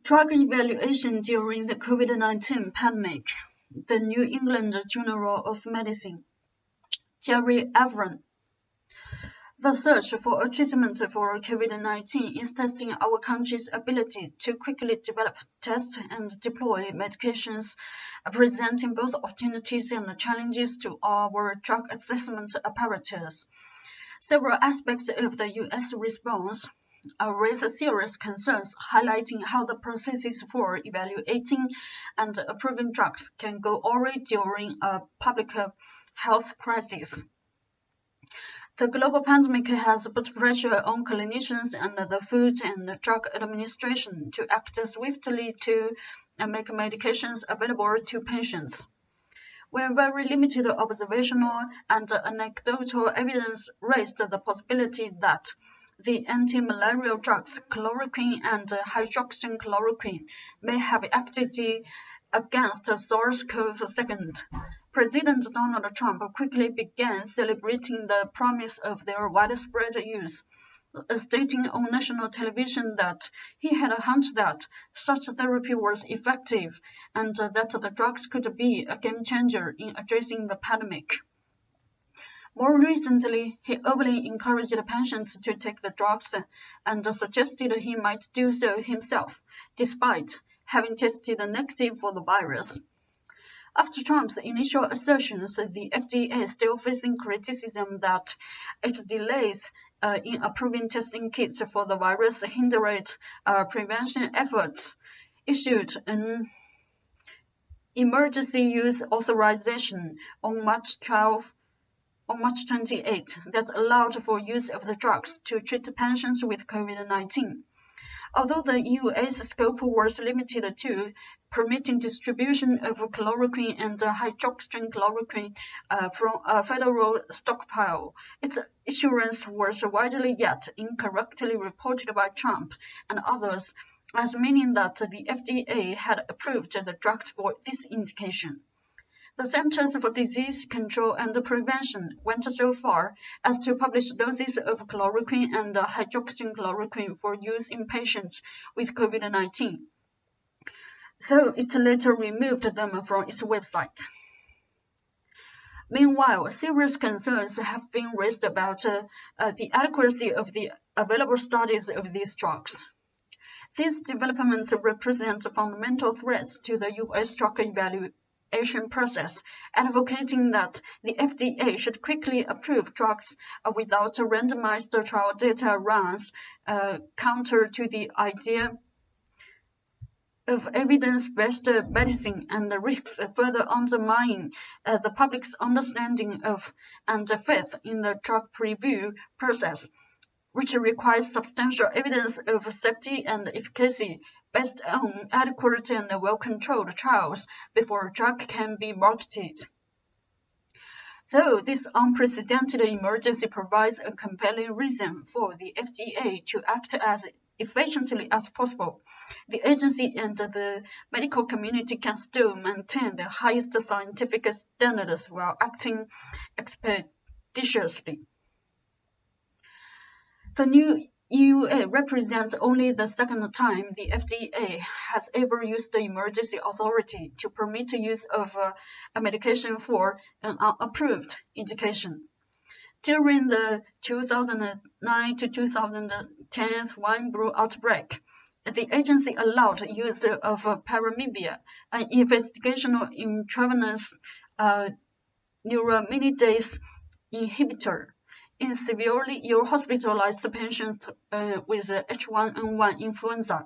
Drug evaluation during the COVID-19 pandemic. The New England Journal of Medicine. Jerry Avorn. The search for a treatment for COVID-19 is testing our country's ability to quickly develop, test, and deploy medications, presenting both opportunities and challenges to our drug assessment apparatus. Several aspects of the U.S. response raise serious concerns, highlighting how the processes for evaluating and approving drugs can go awry during a public health crisis. The global pandemic has put pressure on clinicians and the Food and Drug Administration to act swiftly to make medications available to patients. When very limited observational and anecdotal evidence raised the possibility that the anti-malarial drugs chloroquine and hydroxychloroquine may have activity against SARS-CoV-2, President Donald Trump quickly began celebrating the promise of their widespread use, stating on national television that he had a hunch that such therapy was effective and that the drugs could be a game changer in addressing the pandemic. More recently, he openly encouraged patients to take the drugs and suggested he might do so himself, despite having tested negative for the virus. After Trump's initial assertions, the FDA is still facing criticism that its delays in approving testing kits for the virus hindered prevention efforts, issued an emergency use authorization on March 28 that allowed for use of the drugs to treat patients with COVID-19. Although the EUA's scope was limited to permitting distribution of chloroquine and hydroxychloroquine from a federal stockpile, its issuance was widely yet incorrectly reported by Trump and others as meaning that the FDA had approved the drugs for this indication. The Centers for Disease Control and Prevention went so far as to publish doses of chloroquine and hydroxychloroquine for use in patients with COVID-19, though it later removed them from its website. Meanwhile, serious concerns have been raised about the adequacy of the available studies of these drugs. These developments represent fundamental threats to the U.S. drug evaluation process, advocating that the FDA should quickly approve drugs without randomized trial data runs, counter to the idea of evidence-based medicine and risks further undermining the public's understanding of and faith in the drug review process, which requires substantial evidence of safety and efficacy based on adequate and well-controlled trials before a drug can be marketed. Though this unprecedented emergency provides a compelling reason for the FDA to act as efficiently as possible, the agency and the medical community can still maintain the highest scientific standards while acting expeditiously. The new EUA represents only the second time the FDA has ever used the emergency authority to permit use of a medication for an unapproved indication. During the 2009 to 2010 swine flu outbreak, the agency allowed use of paramibia, an investigational intravenous neuraminidase inhibitor, in severely ill hospitalized patients with H1N1 influenza.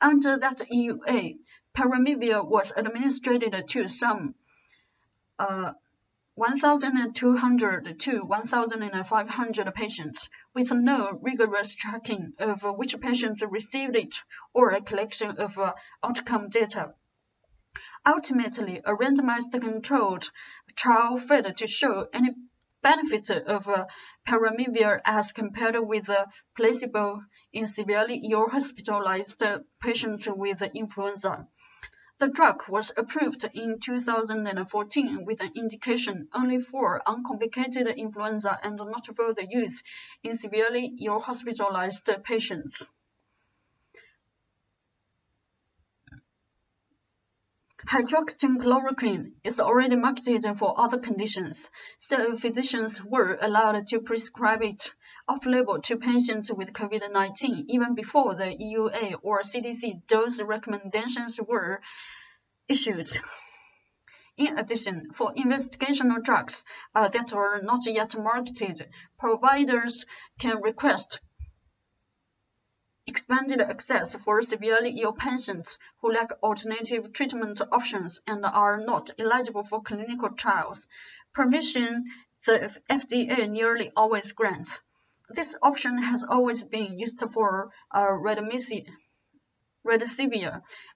Under that EUA, paramibia was administered to some 1,200 to 1,500 patients, with no rigorous tracking of which patients received it or a collection of outcome data. Ultimately, a randomized controlled trial failed to show any benefit of paramibia as compared with placebo in severely ill hospitalized patients with influenza. The drug was approved in 2014 with an indication only for uncomplicated influenza and not for the use in severely ill hospitalized patients. Hydroxychloroquine is already marketed for other conditions, so physicians were allowed to prescribe it off-label to patients with COVID-19 even before the EUA or CDC dose recommendations were issued. In addition, for investigational drugs that are not yet marketed, providers can request expanded access for severely ill patients who lack alternative treatment options and are not eligible for clinical trials, permission the FDA nearly always grants. This option has always been used for remdesivir,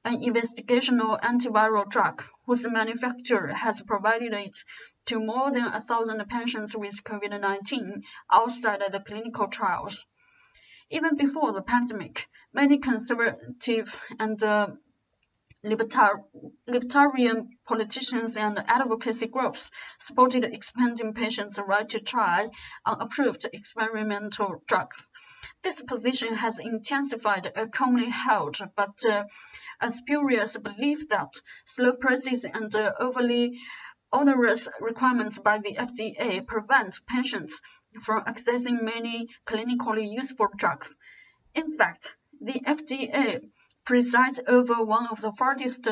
an investigational antiviral drug whose manufacturer has provided it to more than 1,000 patients with COVID-19 outside the clinical trials. Even before the pandemic, many conservative and libertarian politicians and advocacy groups supported expanding patients' right to try unapproved experimental drugs. This position has intensified a commonly held but a spurious belief that slow process and overly onerous requirements by the FDA prevent patients from accessing many clinically useful drugs. In fact, the FDA presides over one of the fastest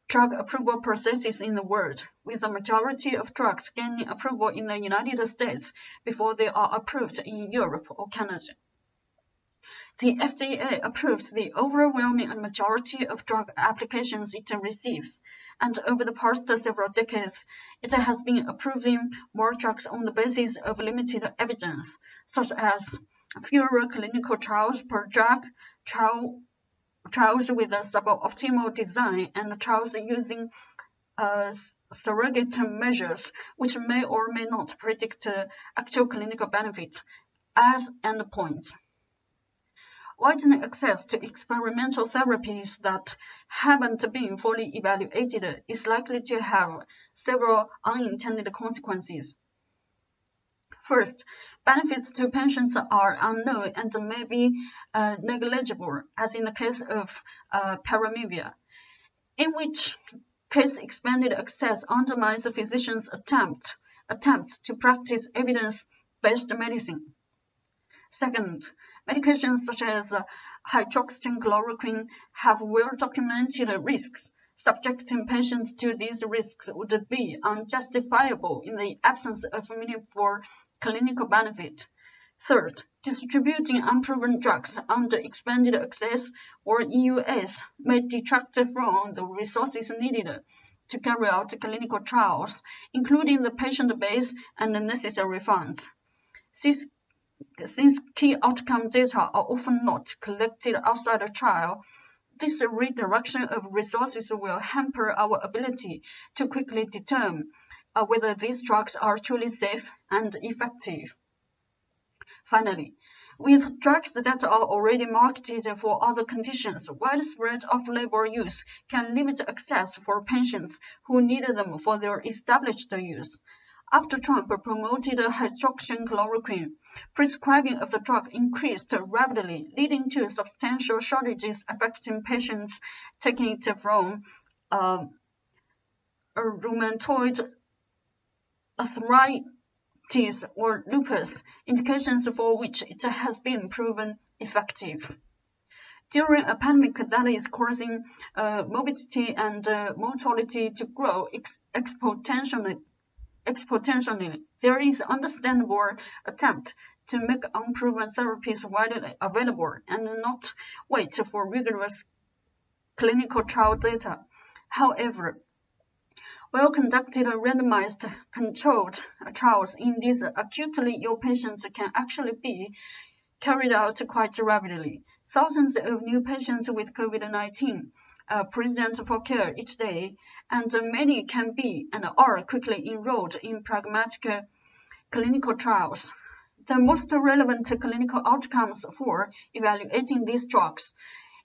drug approval processes in the world, with the majority of drugs gaining approval in the United States before they are approved in Europe or Canada. The FDA approves the overwhelming majority of drug applications it receives, and over the past several decades, it has been approving more drugs on the basis of limited evidence, such as fewer clinical trials per drug, trials with a suboptimal design, and trials using surrogate measures which may or may not predict actual clinical benefit as endpoints. Widening access to experimental therapies that haven't been fully evaluated is likely to have several unintended consequences. First, benefits to patients are unknown and may be negligible, as in the case of paramivir, in which case expanded access undermines physicians' attempts to practice evidence-based medicine. Second, medications such as hydroxychloroquine have well-documented risks. Subjecting patients to these risks would be unjustifiable in the absence of meaningful clinical benefit. Third, distributing unproven drugs under expanded access or EUAs may detract from the resources needed to carry out clinical trials, including the patient base and the necessary funds. Since key outcome data are often not collected outside a trial, this redirection of resources will hamper our ability to quickly determine whether these drugs are truly safe and effective. Finally, with drugs that are already marketed for other conditions, widespread off-label use can limit access for patients who need them for their established use. After Trump promoted hydroxychloroquine, prescribing of the drug increased rapidly, leading to substantial shortages affecting patients taking it from rheumatoid arthritis or lupus, indications for which it has been proven effective. During a pandemic that is causing morbidity and mortality to grow exponentially, there is understandable attempt to make unproven therapies widely available and not wait for rigorous clinical trial data. However, well-conducted randomized controlled trials in these acutely ill patients can actually be carried out quite rapidly. Thousands of new patients with COVID-19 present for care each day, and many can be and are quickly enrolled in pragmatic clinical trials. The most relevant clinical outcomes for evaluating these drugs,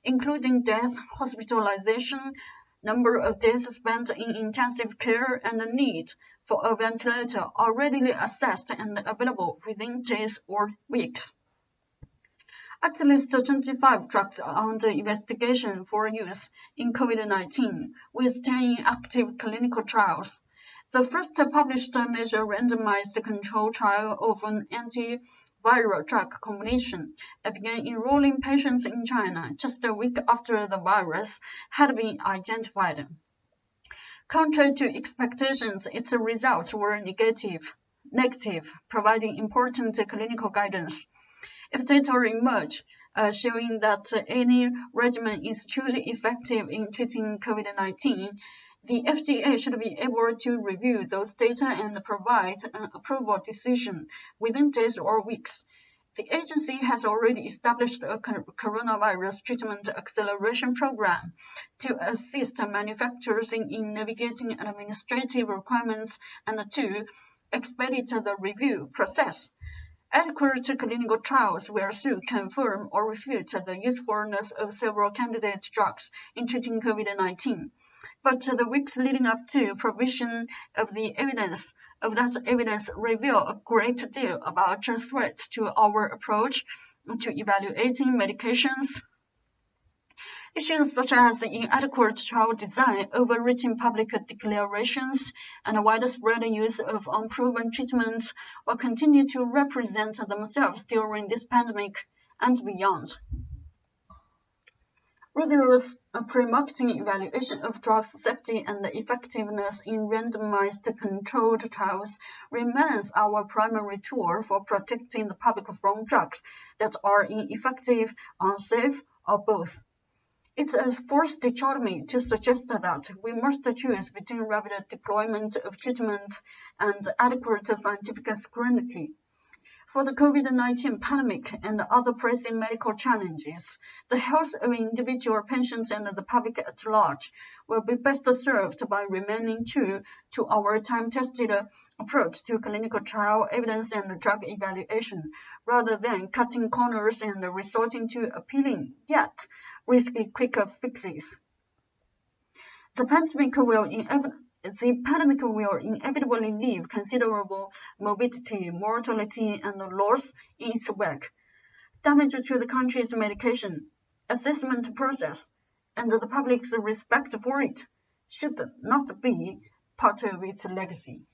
including death, hospitalization, number of days spent in intensive care, and the need for a ventilator, are readily assessed and available within days or weeks. At least 25 drugs are under investigation for use in COVID-19, with 10 in active clinical trials. The first published major randomized control trial of an antiviral drug combination began enrolling patients in China just a week after the virus had been identified. Contrary to expectations, its results were negative, providing important clinical guidance. If data emerge showing that any regimen is truly effective in treating COVID-19, the FDA should be able to review those data and provide an approval decision within days or weeks. The agency has already established a coronavirus treatment acceleration program to assist manufacturers in navigating administrative requirements and to expedite the review process. Adequate clinical trials will soon confirm or refute the usefulness of several candidate drugs in treating COVID-19. But the weeks leading up to provision of that evidence reveal a great deal about threats to our approach to evaluating medications. Issues such as inadequate trial design, overreaching public declarations, and widespread use of unproven treatments will continue to represent themselves during this pandemic and beyond. Rigorous pre-marketing evaluation of drugs' safety and effectiveness in randomized controlled trials remains our primary tool for protecting the public from drugs that are ineffective, unsafe, or both. It's a false dichotomy to suggest that we must choose between rapid deployment of treatments and adequate scientific scrutiny. For the COVID-19 pandemic and other pressing medical challenges, the health of individual patients and the public at large will be best served by remaining true to our time-tested approach to clinical trial evidence and drug evaluation, rather than cutting corners and resorting to appealing yet risky quick fixes. The pandemic will inevitably leave considerable morbidity, mortality, and loss in its wake. Damage to the country's medication assessment process and the public's respect for it should not be part of its legacy.